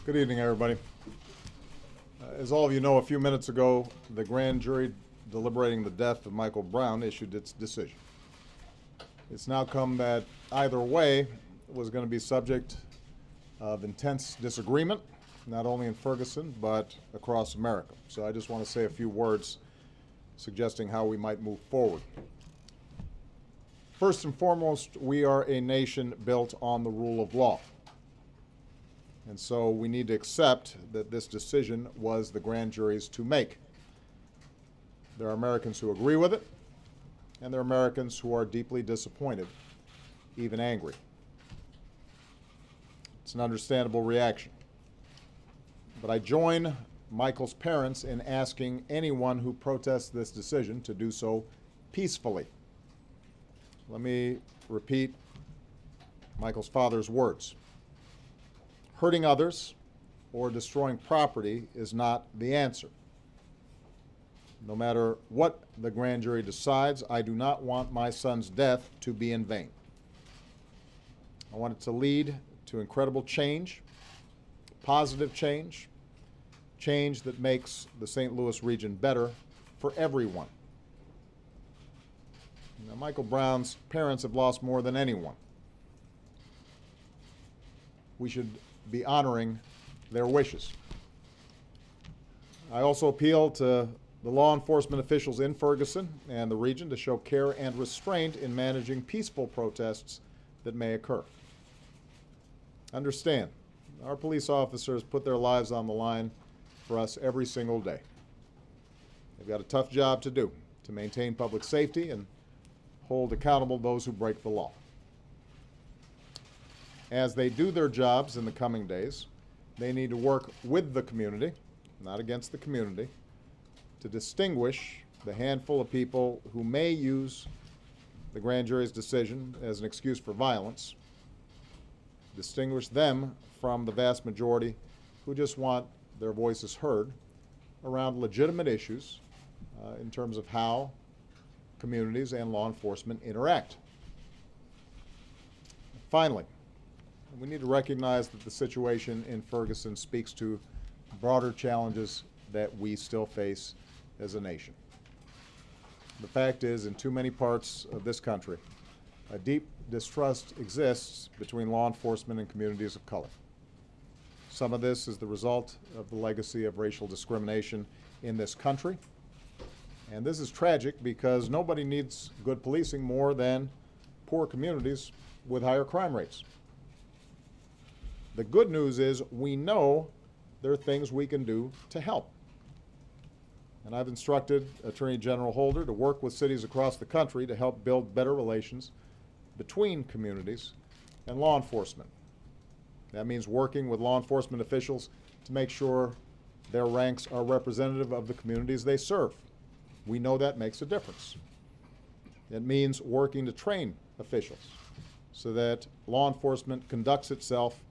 Good evening, everybody. As all of you know, a few minutes ago, the grand jury deliberating the death of Michael Brown issued its decision. It's now come that either way was going to be subject of intense disagreement, not only in Ferguson, but across America. So I just want to say a few words suggesting how we might move forward. First and foremost, we are a nation built on the rule of law. And so we need to accept that this decision was the grand jury's to make. There are Americans who agree with it, and there are Americans who are deeply disappointed, even angry. It's an understandable reaction. But I join Michael's parents in asking anyone who protests this decision to do so peacefully. Let me repeat Michael's father's words. Hurting others or destroying property is not the answer. No matter what the grand jury decides, I do not want my son's death to be in vain. I want it to lead to incredible change, positive change, change that makes the St. Louis region better for everyone. Now, Michael Brown's parents have lost more than anyone. We should be honoring their wishes. I also appeal to the law enforcement officials in Ferguson and the region to show care and restraint in managing peaceful protests that may occur. Understand, our police officers put their lives on the line for us every single day. They've got a tough job to do to maintain public safety and hold accountable those who break the law. As they do their jobs in the coming days, they need to work with the community, not against the community, to distinguish the handful of people who may use the grand jury's decision as an excuse for violence, distinguish them from the vast majority who just want their voices heard around legitimate issues in terms of how communities and law enforcement interact. Finally, we need to recognize that the situation in Ferguson speaks to broader challenges that we still face as a nation. The fact is, in too many parts of this country, a deep distrust exists between law enforcement and communities of color. Some of this is the result of the legacy of racial discrimination in this country. And this is tragic because nobody needs good policing more than poor communities with higher crime rates. The good news is we know there are things we can do to help. And I've instructed Attorney General Holder to work with cities across the country to help build better relations between communities and law enforcement. That means working with law enforcement officials to make sure their ranks are representative of the communities they serve. We know that makes a difference. It means working to train officials so that law enforcement conducts itself